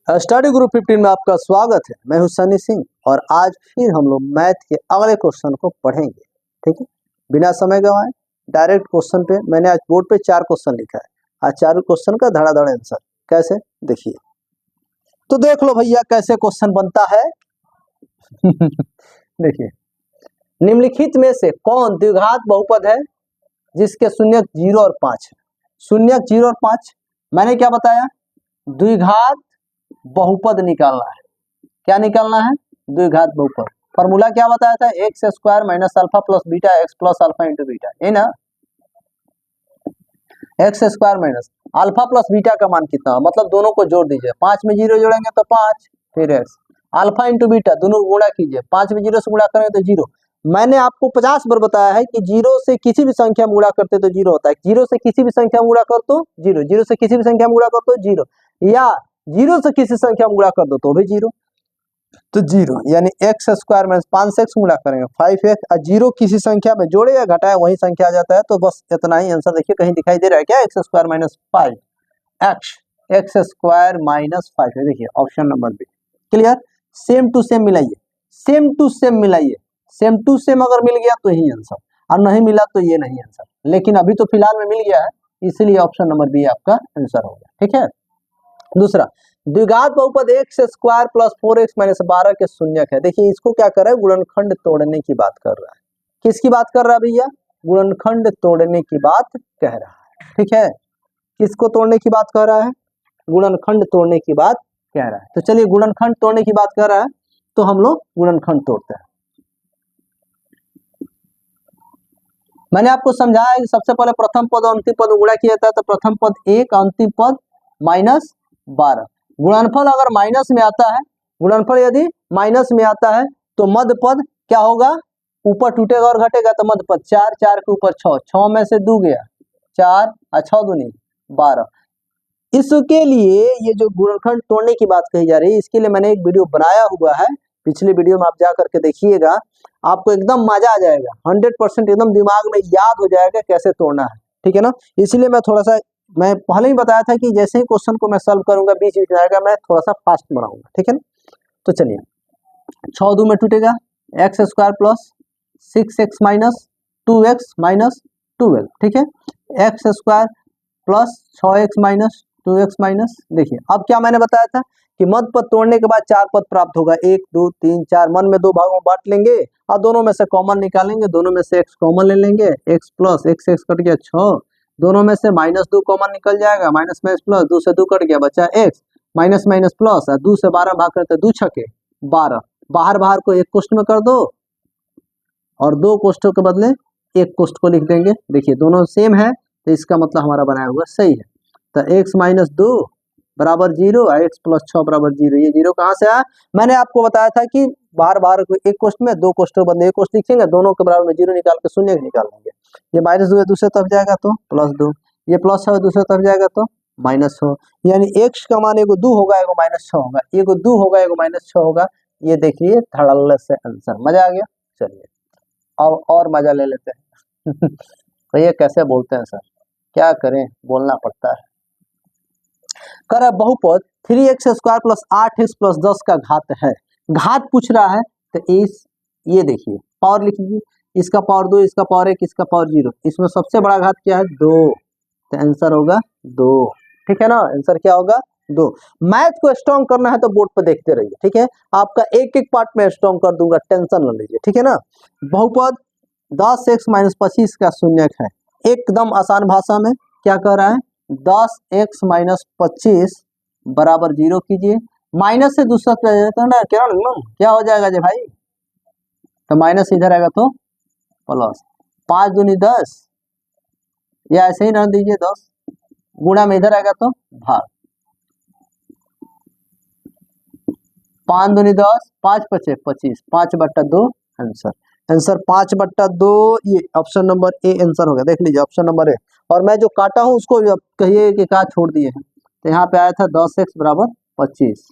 Study group 15 में आपका स्वागत है। मैं हूं सनी सिंह और आज फिर हम लोग मैथ के अगले क्वेश्चन को पढ़ेंगे। ठीक है, बिना समय गंवाए डायरेक्ट क्वेश्चन पे। मैंने आज बोर्ड पे 4 क्वेश्चन लिखा है। आज चारों क्वेश्चन का धड़ाधड़ आंसर कैसे देखिए। तो देख लो भैया कैसे क्वेश्चन बनता है। देखिए, निम्नलिखित में से कौन द्विघात बहुपद है जिसके शून्यक 0 और 5 है। शून्यक 0 और 5 मैंने क्या बताया, द्विघात बहुपद निकालना है। क्या निकालना है? द्विघात बहुपद। फॉर्मूला क्या बताया था? X square minus alpha plus beta x plus alpha into beta, है ना। X square minus alpha plus beta का मान कितना, मतलब दोनों को जोड़ दीजिए। 5 में 0 जोड़ेंगे तो 5, फिर एक्स अल्फा इंटू बीटा, दोनों को गुणा कीजिए। 5 में 0 से गुणा करेंगे तो 0। मैंने आपको 50 बार बताया है कि 0 से किसी भी संख्या में गुणा करते तो 0 होता है। 0 से किसी भी संख्या में गुणा कर तो 0, 0 से किसी भी संख्या में गुणा कर तो 0, या 0 से किसी संख्या में गुणा कर दो तो भी 0, तो 0 यानी एक्स स्क्वायर माइनस 5 से एक्स गुणा करेंगे 5x, और 0 किसी संख्या में जोड़े या घटाए वही संख्या आ जाता है। तो बस इतना ही आंसर। देखिए कहीं दिखाई दे रहा है क्या? X square minus 5 X square minus 5 है। देखिए option number B. Clear? Same to same मिलाइए, सेम टू सेम मिलाइए। सेम टू सेम अगर मिल गया तो यही आंसर, और नहीं मिला तो ये नहीं आंसर। लेकिन अभी तो फिलहाल में मिल गया है, इसलिए ऑप्शन नंबर बी आपका आंसर होगा। ठीक है। दूसरा, द्विघात बहुपद x square plus 4x minus 12 के शून्यक है। देखिए इसको क्या कर रहा है? गुणनखंड तोड़ने की बात कर रहा है। किसकी बात कर रहा है भैया? गुणनखंड तोड़ने की बात कह रहा है। ठीक है, किसको तोड़ने की बात कर रहा है? गुणनखंड तोड़ने की बात कह रहा है। तो चलिए गुणनखंड तोड़ने की बात कर रहा है तो हम लोग गुणनखंड तोड़ते हैं। मैंने आपको समझाया कि सबसे पहले प्रथम पद और अंतिम पद गुणा किया जाता है, तो प्रथम पद 1, अंतिम पद माइनस 12। गुणनफल अगर माइनस में आता है, गुणनफल यदि माइनस में आता है तो मध्य पद क्या होगा? ऊपर टूटेगा और घटेगा। तो मध्य पद 4, 4 के ऊपर 6, 6 में से 2 गया 4, 6 दूनी 12। इसके लिए ये जो गुणनखंड तोड़ने की बात कही जा रही है, इसके लिए मैंने एक वीडियो बनाया हुआ है। पिछले वीडियो में आप जा करके देखिएगा, आपको एकदम मजा आ जाएगा। 100% एकदम दिमाग में याद हो जाएगा कैसे तोड़ना है। ठीक है ना। इसीलिए मैं थोड़ा सा, मैं पहले ही बताया था कि जैसे ही क्वेश्चन को मैं सॉल्व करूंगा बीच बीच में आएगा, मैं थोड़ा सा फास्ट बनाऊंगा। ठीक है ना। तो चलिए, 6 2 में टूटेगा x square plus 6x minus 2x minus 12। ठीक है, x square plus 6x minus 2x minus. देखिए अब क्या मैंने बताया था कि मध्य पद तोड़ने के बाद 4 पद प्राप्त होगा। 1 2 3 4, मन में 2 भागों में बांट लेंगे और दोनों में से कॉमन निकालेंगे। दोनों में से x कॉमन ले लेंगे, x प्लस x कट गया 6, दोनों में से -2 कॉमन निकल जाएगा, माइनस माइनस प्लस 2 से 2 कट गया, बचा x, माइनस माइनस प्लस, 2 से 12 भाग करते 2 छके 12, बाहर बाहर को एक कोष्ठ में कर दो और 2 कोष्ठों के बदले एक कोष्ठ को लिख देंगे। देखिए दोनों सेम है तो इसका मतलब हमारा बनाया हुआ सही है। तो x माइनस 2 बराबर 0 और x प्लस 6 बराबर 0। ये 0 कहाँ से आया? मैंने आपको बताया था कि बाहर बाहर एक कोष्ठ में 2 कोष्ठों के बदले एक कोष्ठ लिखेंगे, दोनों के बराबर में 0 निकाल के शून्य निकाल लेंगे। ये -2 दूसरे तरफ जाएगा तो +2, ये +6 दूसरे तरफ जाएगा तो -6, यानी x का मान एगो 2 होगा, एगो -6 होगा, एगो 2 होगा, एगो -6 होगा। ये देखिए धड़ल्ले से आंसर। मजा आ गया। चलिए अब और मजा ले लेते हैं। तो ये कैसे बोलते हैं सर? क्या करें, बोलना पड़ता है। कर बहुपद 3x square plus 8x plus 10 का घात है। घात पूछ रहा है तो ये देखिए पावर लिख लीजिए, इसका पावर 2, इसका पावर 1, इसका पावर 0। इसमें सबसे बड़ा घात क्या है? 2, तो आंसर होगा 2। ठीक है ना, आंसर क्या होगा? 2। मैथ को स्ट्रॉन्ग करना है तो बोर्ड पर देखते रहिए। ठीक है, आपका एक एक पार्ट में स्ट्रॉन्ग कर दूंगा, टेंशन न लीजिए। ठीक है ना। बहुपद 10x माइनस 25 का शून्यक है। एकदम आसान भाषा में क्या कह रहा है? 10x माइनस 25 बराबर 0 कीजिए। माइनस से दूसरा क्या हो जाएगा जी भाई? तो माइनस इधर आएगा तो प्लस, 5 दूनी 10, या ऐसे ही रख दीजिए 10, गुणा में इधर आएगा तो भाग, 5 दूनी 10, 5 पचे 25, 5/2 आंसर। आंसर 5/2, ये ऑप्शन नंबर ए आंसर हो गया। देख लीजिए ऑप्शन नंबर ए। और मैं जो काटा हूं उसको कहिए कि कहा छोड़ दिए हैं। तो यहाँ पे आया था 10x बराबर 25,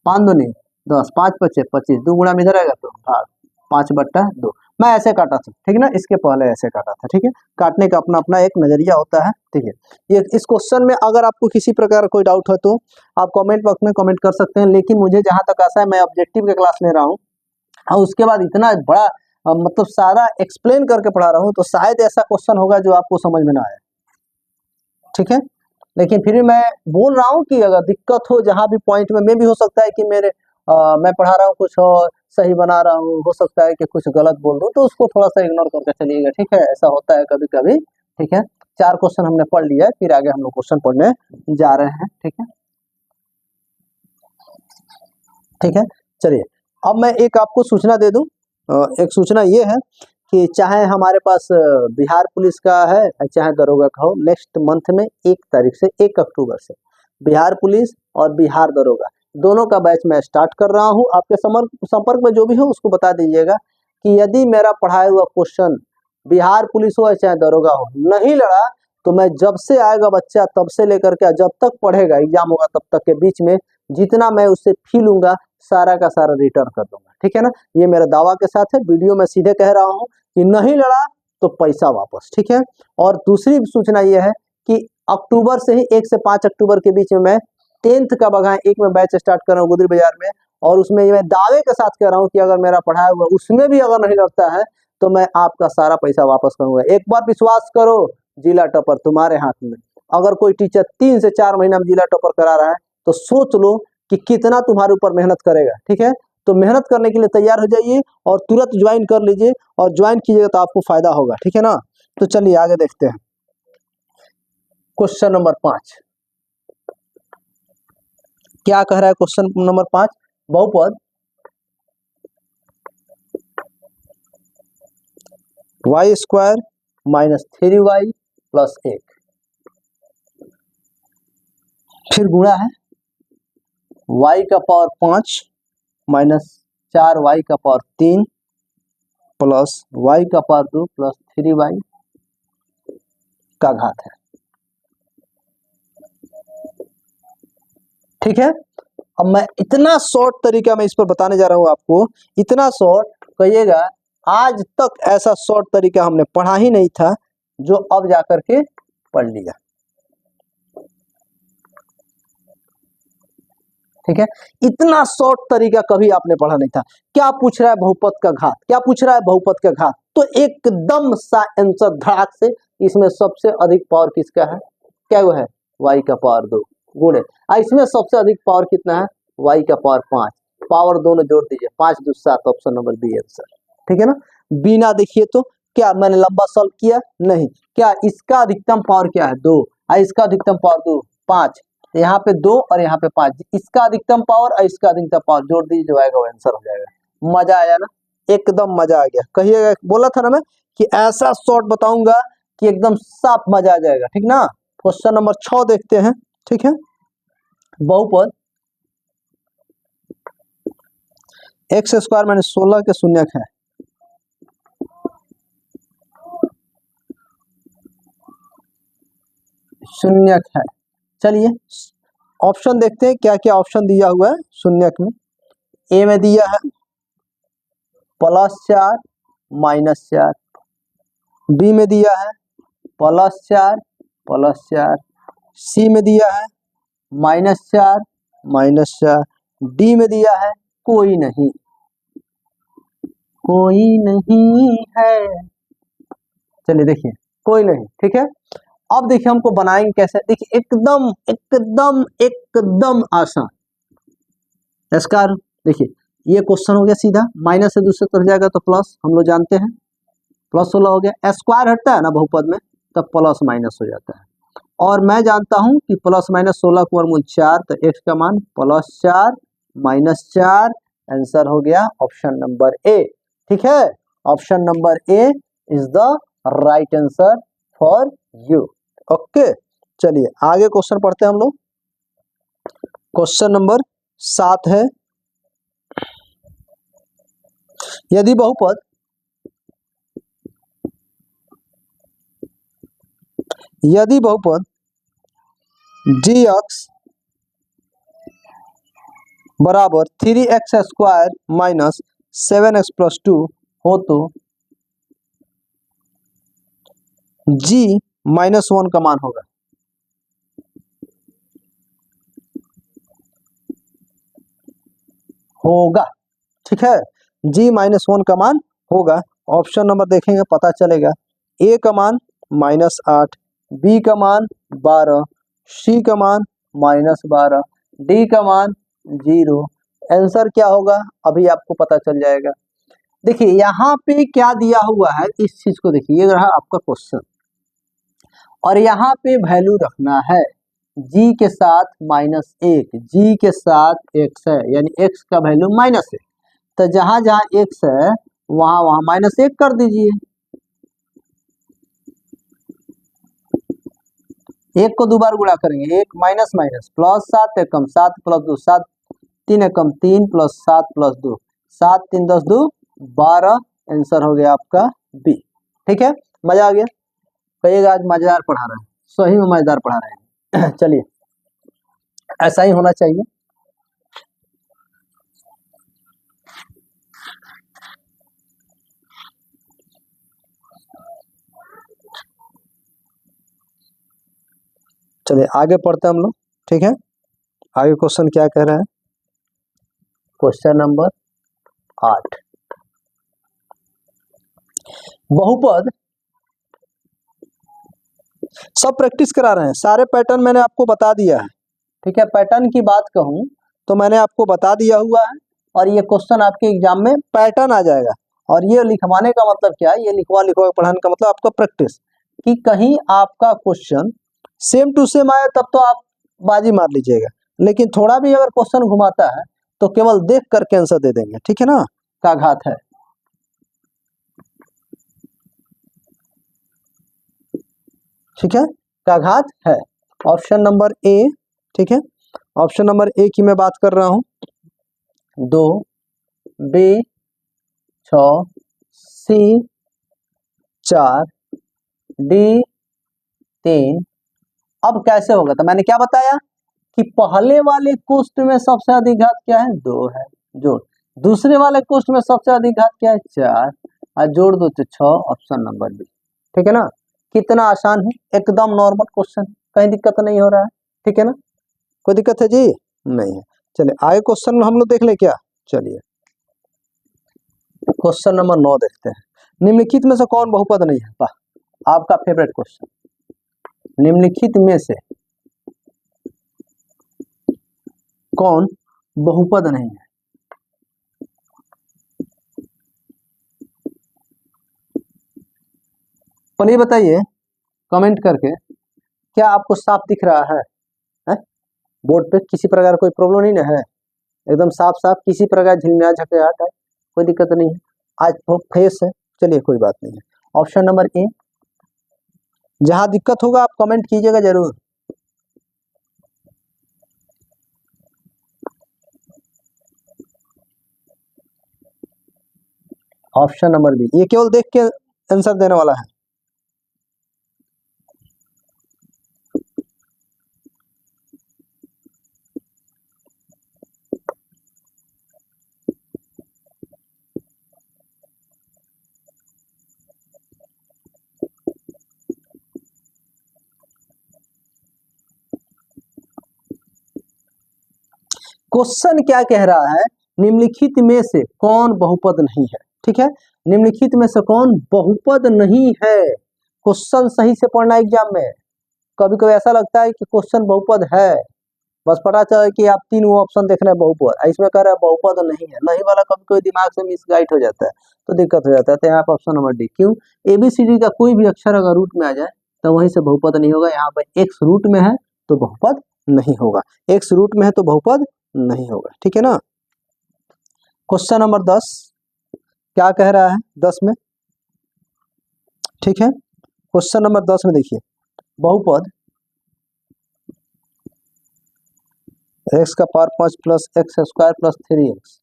5 दूनी 10, 5 पचे 25, 2 गुणा में इधर आएगा तो भाग, 5/2। मैं ऐसे काटा था, ठीक है ना, इसके पहले ऐसे काटा था, ठीक है। काटने का अपना अपना एक नजरिया होता है, ठीक है। ये इस क्वेश्चन में अगर आपको किसी प्रकार कोई डाउट है तो आप कमेंट बॉक्स में कमेंट कर सकते हैं, लेकिन मुझे जहां तक आशा है मैं ऑब्जेक्टिव के क्लास ले रहा हूँ और उसके बाद इतना बड़ा मतलब सारा एक्सप्लेन करके पढ़ा रहा हूँ, तो शायद ऐसा क्वेश्चन होगा जो आपको समझ में ना आए, ठीक है। लेकिन फिर भी मैं बोल रहा हूँ कि अगर दिक्कत हो जहाँ भी पॉइंट में, भी हो सकता है कि मैं पढ़ा रहा हूँ कुछ और सही बना रहा हूँ, हो सकता है कि कुछ गलत बोल रहा हूँ, तो उसको थोड़ा सा इग्नोर करके चलिएगा, ठीक है। ऐसा होता है कभी कभी, ठीक है। 4 क्वेश्चन हमने पढ़ लिया है, फिर आगे हम लोग क्वेश्चन पढ़ने जा रहे हैं, ठीक है, ठीक है। चलिए अब मैं एक आपको सूचना दे दूं। एक सूचना ये है कि चाहे हमारे पास बिहार पुलिस का है चाहे दरोगा का हो, नेक्स्ट मंथ में 1 तारीख से 1 अक्टूबर से बिहार पुलिस और बिहार दरोगा दोनों का बैच मैं स्टार्ट कर रहा हूं। आपके संपर्क में जो भी हो उसको बता दीजिएगा कि यदि मेरा पढ़ाया हुआ क्वेश्चन बिहार पुलिस हो या चाहे दरोगा हो नहीं लड़ा, तो मैं जब से आएगा बच्चा तब से लेकर के जब तक पढ़ेगा एग्जाम होगा तब तक के बीच में जितना मैं उससे फी लूंगा सारा का सारा रिटर्न कर दूंगा, ठीक है ना। ये मेरा दावा के साथ है, वीडियो में सीधे कह रहा हूँ कि नहीं लड़ा तो पैसा वापस, ठीक है। और दूसरी सूचना ये है कि अक्टूबर से ही 1 से 5 अक्टूबर के बीच में मैं 10th का बघा 1 में बैच स्टार्ट कर रहा हूँ गुदरी बाजार में, और उसमें मैं दावे के साथ कह रहा हूँ कि अगर मेरा पढ़ाया हुआ उसमें भी अगर नहीं लगता है तो मैं आपका सारा पैसा वापस करूंगा। एक बार विश्वास करो, जिला टॉपर तुम्हारे हाथ में। अगर कोई टीचर 3 से 4 महीना में जिला टॉपर करा रहा है तो सोच लो कि कितना तुम्हारे ऊपर मेहनत करेगा, ठीक है। तो मेहनत करने के लिए तैयार हो जाइए और तुरंत ज्वाइन कर लीजिए, और ज्वाइन कीजिएगा तो आपको फायदा होगा, ठीक है ना। तो चलिए आगे देखते हैं। क्वेश्चन नंबर 5 क्या कह रहा है? क्वेश्चन नंबर 5, बहुपद y square minus 3y plus 1 फिर गुणा है y का पावर 5 माइनस 4y का पावर 3 प्लस y का पावर 2 प्लस 3y का घात है, ठीक है। अब मैं इतना शॉर्ट तरीका मैं इस पर बताने जा रहा हूं आपको, इतना शॉर्ट कहिएगा आज तक ऐसा शॉर्ट तरीका हमने पढ़ा ही नहीं था जो अब जाकर के पढ़ लिया, ठीक है। इतना शॉर्ट तरीका कभी आपने पढ़ा नहीं था। क्या पूछ रहा है? बहुपद का घात। क्या पूछ रहा है? बहुपद का घात। तो एकदम सा आंसर धड़ाक से, इसमें सबसे अधिक पावर किसका है? क्या वो है? y का पावर 2 गुणे, इसमें सबसे अधिक पावर कितना है? y का पावर 5, पावर दोनों जोड़ दीजिए, 5 2 7, ऑप्शन नंबर बी आंसर, ठीक है ना। बिना देखिए तो क्या मैंने लंबा सॉल्व किया? नहीं। क्या इसका अधिकतम पावर क्या है? 2, इसका अधिकतम पावर 2 5, यहाँ पे 2 और यहाँ पे 5, इसका अधिकतम पावर और इसका अधिकतम पावर जोड़ दीजिए, जो आएगा वो आंसर हो जाएगा। मजा आया ना? एकदम मजा आ गया। कहिएगा, बोला था ना मैं कि ऐसा शॉर्ट बताऊंगा कि एकदम साफ मजा आ जाएगा, ठीक ना। क्वेश्चन नंबर 6 देखते हैं, ठीक है। बहुपद एक्स स्क्वायर माइनस 16 के शून्यक है, शून्यक है। चलिए ऑप्शन देखते हैं क्या क्या ऑप्शन दिया हुआ है शून्यक में। ए में दिया है +4 -4, बी में दिया है +4 +4, सी में दिया है -4 -4, डी में दिया है कोई नहीं, कोई नहीं है। चलिए देखिए कोई नहीं, ठीक है। अब देखिए हमको बनाएंगे कैसे, देखिए एकदम एकदम एकदम आसान। स्क्वायर देखिए ये क्वेश्चन हो गया सीधा, माइनस से दूसरे तरफ जाएगा तो प्लस, हम लोग जानते हैं +16 हो गया। स्क्वायर हटता है ना बहुपद में तब प्लस माइनस हो जाता है, और मैं जानता हूं कि प्लस माइनस 16 का वर्गमूल 4, तो x का मान +4 -4, आंसर हो गया ऑप्शन नंबर ए, ठीक है। Option number A is the right answer for you. Okay चलिए आगे क्वेश्चन पढ़ते हैं हम लोग। क्वेश्चन नंबर 7 है, यदि बहुपद dx बराबर 3x² माइनस 7x + 2 हो तो g -1 का मान होगा। होगा, ठीक है, g -1 का मान होगा। ऑप्शन नंबर देखेंगे पता चलेगा। a का मान -8, b का मान 12, c का मान -12, d का मान 0। आंसर क्या होगा अभी आपको पता चल जाएगा। देखिए यहाँ पे क्या दिया हुआ है, इस चीज को देखिए, ये रहा आपका क्वेश्चन और यहाँ पे वैल्यू रखना है g के साथ -1, g के साथ x है, यानी x का वैल्यू माइनस है, तो जहां जहां x है वहां वहां -1 कर दीजिए। एक को 2 बार गुणा करेंगे, 1 माइनस माइनस प्लस 7 एकम 7 प्लस 2 7 3 एकम 3 प्लस 7 प्लस 2 7 3 10 2 12। आंसर हो गया आपका बी। ठीक है, मजा आ गया। कहिएगा आज मजेदार पढ़ा रहे हैं, सही में मजेदार पढ़ा रहे हैं। चलिए ऐसा ही होना चाहिए। चलिए आगे पढ़ते हैं हम लोग। ठीक है, आगे क्वेश्चन क्या कह रहा है, क्वेश्चन नंबर 8। बहुपद, सब प्रैक्टिस करा रहे हैं, सारे पैटर्न मैंने आपको बता दिया है। ठीक है, पैटर्न की बात कहूं तो मैंने आपको बता दिया हुआ है और ये क्वेश्चन आपके एग्जाम में पैटर्न आ जाएगा। और ये लिखवाने का मतलब क्या है, ये लिखवा लिखवा पढ़ाने का मतलब आपका प्रैक्टिस, कि कहीं आपका क्वेश्चन सेम टू सेम आए तब तो आप बाजी मार लीजिएगा, लेकिन थोड़ा भी अगर क्वेश्चन घुमाता है तो केवल देख करके आंसर दे देंगे। ठीक है ना, का घात है। ठीक है, का घात है। Option number A. ठीक है, ऑप्शन नंबर ए की मैं बात कर रहा हूं, 2, बी 6, सी 4, डी 3। अब कैसे होगा, तो मैंने क्या बताया कि पहले वाले कोष्ठ में सबसे अधिक घात क्या है, 2 है, जोड़। दूसरे वाले कोष्ठ में सबसे अधिक घात क्या है, 4, और जोड़ दो तो 6। Option number B. ठीक है ना, कितना आसान है, एकदम नॉर्मल क्वेश्चन, कहीं दिक्कत नहीं हो रहा है। ठीक है ना, कोई दिक्कत है जी नहीं है। चलिए आगे क्वेश्चन हम लोग देख ले क्या। चलिए क्वेश्चन नंबर 9 देखते हैं। निम्नलिखित में से कौन बहुपद नहीं है, वाह आपका फेवरेट क्वेश्चन। निम्नलिखित में से कौन बहुपद नहीं है। पहले बताइए कमेंट करके, क्या आपको साफ दिख रहा है? बोर्ड पे किसी प्रकार कोई प्रॉब्लम नहीं ना है, एकदम साफ साफ, किसी प्रकार झिलमिला झकझकाहट है, कोई दिक्कत नहीं है, आज बहुत फ्रेश है। चलिए कोई बात नहीं है। Option number A. जहां दिक्कत होगा आप कमेंट कीजिएगा जरूर। ऑप्शन नंबर बी, ये केवल देख के आंसर देने वाला है। क्वेश्चन क्या कह रहा है, निम्नलिखित में से कौन बहुपद नहीं है। ठीक है, निम्नलिखित में से कौन बहुपद नहीं है। क्वेश्चन सही से पढ़ना एग्जाम में। कभी कभी ऐसा लगता है कि क्वेश्चन बहुपद है, बस पता चला कि आप 3 ऑप्शन देख रहे हैं बहुपद, इसमें कह रहा है बहुपद नहीं है। नहीं वाला कभी कोई दिमाग से मिसगाइड हो जाता है तो दिक्कत हो जाता है। तो यहाँ पर ऑप्शन नंबर डी। क्यों, एबीसीडी का कोई भी अक्षर अगर रूट में आ जाए तो वहीं से बहुपद नहीं होगा। यहाँ पर एक्स रूट में है तो बहुपद नहीं होगा, एक्स रूट में है तो बहुपद नहीं होगा। ठीक है ना। क्वेश्चन नंबर 10 क्या कह रहा है 10 में। ठीक है, क्वेश्चन नंबर 10 में देखिए, बहुपद एक्स का power 5 plus x square plus 3x।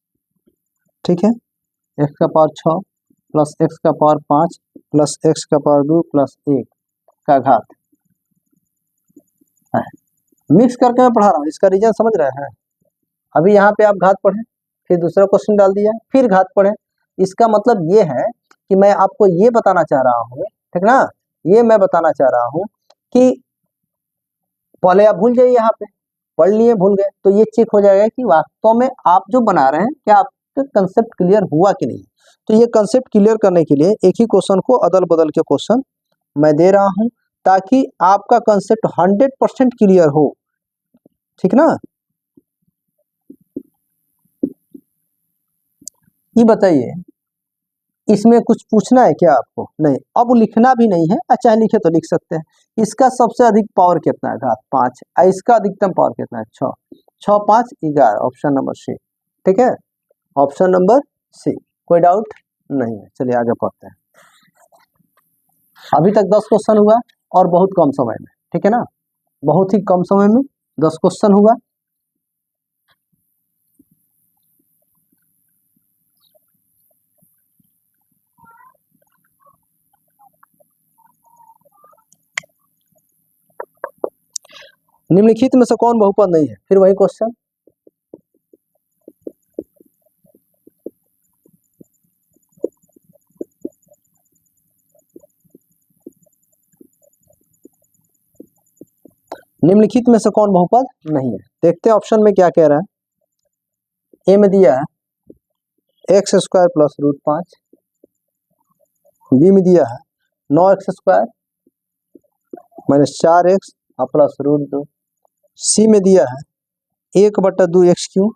ठीक है, एक्स का पावर 6 प्लस एक्स का पावर 5 प्लस एक्स का पावर 2 प्लस 1 का घात है। मिक्स करके मैं पढ़ा रहा हूँ, इसका रीजन समझ रहे हैं। अभी यहाँ पे आप घात पढ़े, फिर दूसरा क्वेश्चन डाल दिया, फिर घात पढ़े। इसका मतलब ये है कि मैं आपको ये बताना चाह रहा हूँ, ठीक ना, ये मैं बताना चाह रहा हूं कि पहले आप भूल जाइए, यहाँ पे पढ़ लिए भूल गए, तो ये चेक हो जाएगा कि वास्तव में आप जो बना रहे हैं क्या आपका कंसेप्ट क्लियर हुआ कि नहीं। तो ये कंसेप्ट क्लियर करने के लिए एक ही क्वेश्चन को अदल बदल के क्वेश्चन मैं दे रहा हूं, ताकि आपका कंसेप्ट 100% क्लियर हो, ठीक ना। ये बताइए, इसमें कुछ पूछना है क्या आपको? नहीं, अब लिखना भी नहीं है, अच्छा लिखे तो लिख सकते हैं। इसका सबसे अधिक पावर कितना है? घात 5। इसका अधिकतम पावर कितना है? 6। 6 5 11, ऑप्शन नंबर सी, ठीक है, ऑप्शन नंबर सी। कोई डाउट नहीं है, चलिए आगे पढ़ते हैं। अभी तक 10 क्वेश्चन हुआ और बहुत कम समय में, ठीक है ना, बहुत ही कम समय में 10 क्वेश्चन हुआ। निम्नलिखित में से कौन बहुपद नहीं है? फिर वही क्वेश्चन, निम्नलिखित में से कौन बहुपद नहीं है? देखते हैं ऑप्शन में क्या कह रहा है। ए में दिया है x square plus root 5, B में दिया है 9x स्क्वायर माइनस 4x और प्लस रूट 2, सी में दिया है 1/2x³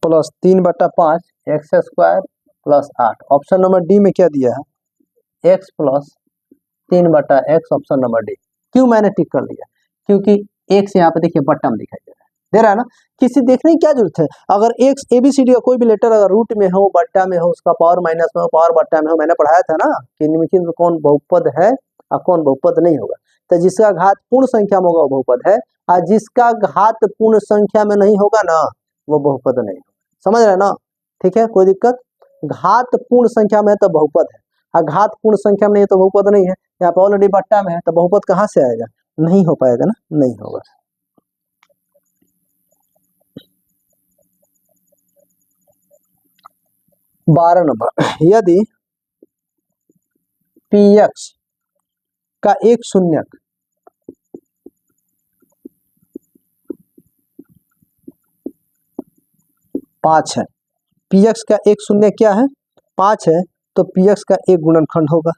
plus 3/5 x square plus 8। Option number D में क्या दिया है? x plus 3/x, option number D. क्यों मैंने टिक कर लिया? क्योंकि x यहाँ पे देखिए बट्टा में दिखाई दे रहा है ना, किसी देखने की क्या जरूरत है। अगर x ABCD का कोई भी लेटर अगर रूट में हो, बट्टा में हो, उसका पावर माइनस में हो, पावर बट्टा में हो, मैंने पढ़ाया था ना कि निम्नलिखित में कौन बहुपद है और कौन बहुपद नहीं होगा। तो जिसका घात पूर्ण संख्या में होगा वो बहुपद है, और जिसका घात पूर्ण संख्या में नहीं होगा ना वो बहुपद नहीं होगा। समझ रहे ना, ठीक है, कोई दिक्कत? घात पूर्ण संख्या में है तो बहुपद है, और घात पूर्ण संख्या में नहीं है तो बहुपद नहीं है। यहाँ पे ऑलरेडी बट्टा में है तो बहुपद कहाँ से आएगा? नहीं हो पाएगा ना, नहीं होगा। बारह नंबर, यदि px का एक शून्यक पांच है, px का एक शून्य क्या है? 5 है, तो px का एक गुणनखंड होगा।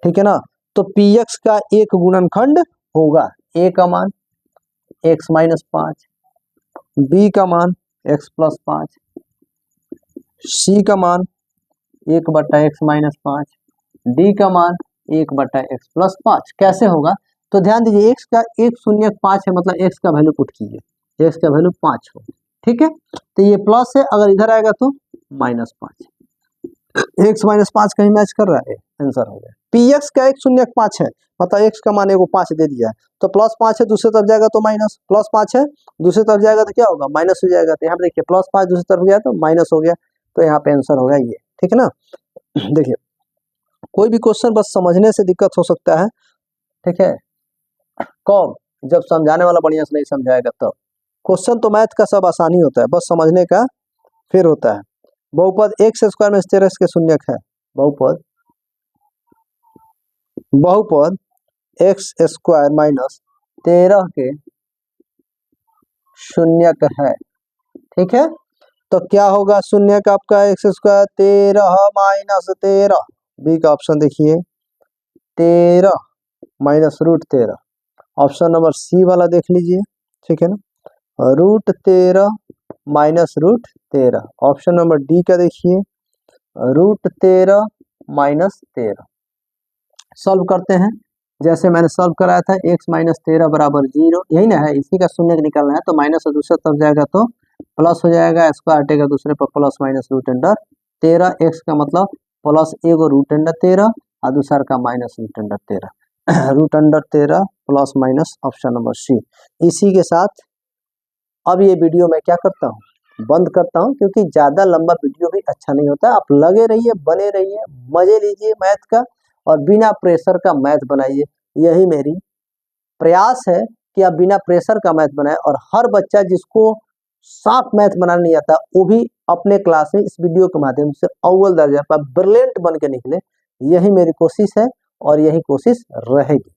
ठीक है ना, तो px का एक गुणनखंड होगा। a का मान x माइनस 5, b का मान x प्लस 5, c का मान 1/x माइनस 5, d का मान 1/x प्लस 5। कैसे होगा? तो ध्यान दीजिए, x का एक शून्य 5 है, मतलब x का वैल्यू पुट कीजिए, x का वैल्यू 5 हो, ठीक है। तो ये प्लस है, अगर इधर आएगा तो माइनस 5, x माइनस 5 कहीं मैच कर रहा है, आंसर हो गया। px का एक शून्य 5 है, मतलब x का मान एगो 5 दे दिया है, तो प्लस 5 है, दूसरी तरफ जाएगा तो माइनस, प्लस 5 है दूसरी तरफ जाएगा तो क्या होगा? माइनस हो जाएगा। तो यहाँ पे देखिए प्लस 5 दूसरी तरफ गया तो माइनस हो गया, तो यहाँ पे आंसर होगा ये, ठीक है ना। देखिए कोई भी क्वेश्चन बस समझने से दिक्कत हो सकता है, ठीक है, कब? जब समझाने वाला बढ़िया से नहीं समझाएगा तब। क्वेश्चन तो मैथ का सब आसानी होता है, बस समझने का फिर होता है। बहुपद एक्स स्क्वायर में 13 के शून्यक है, बहुपद बहुपद एक्स स्क्वायर माइनस 13 के शून्यक है, ठीक है। तो क्या होगा? शून्यक आपका एक्स स्क्वायर 13 माइनस 13, बी का ऑप्शन देखिए 13 minus root 13, option number C वाला देख लीजिए, ठीक है ना, root 13 minus root 13। Option number D का देखिए रूट 13 माइनस 13। सॉल्व करते हैं, जैसे मैंने सॉल्व कराया था, x माइनस 13 बराबर 0, यही ना है, इसी का शून्य निकालना है। तो माइनस से दूसरे तरफ जाएगा तो प्लस हो जाएगा, स्क्वायर हटेगा दूसरे पर plus minus root under 13, x का मतलब प्लस एगो रूट अंडर 13 और दूसरा का minus root under 13 root under 13 plus minus, option number C. इसी के साथ अब ये वीडियो मैं क्या करता हूँ, बंद करता हूँ, क्योंकि ज़्यादा लंबा वीडियो भी अच्छा नहीं होता। आप लगे रहिए, बने रहिए, मजे लीजिए मैथ का, और बिना प्रेशर का मैथ बनाइए, यही मेरी प्रयास है कि आप बिना प्रेशर का मैथ बनाएं, और हर बच्चा जिसको साफ मैथ बनाना नहीं आता वो भी अपने क्लास में इस वीडियो के माध्यम से अव्वल दर्जा पर ब्रिलियंट बन के निकले। यही मेरी कोशिश है और यही कोशिश रहेगी।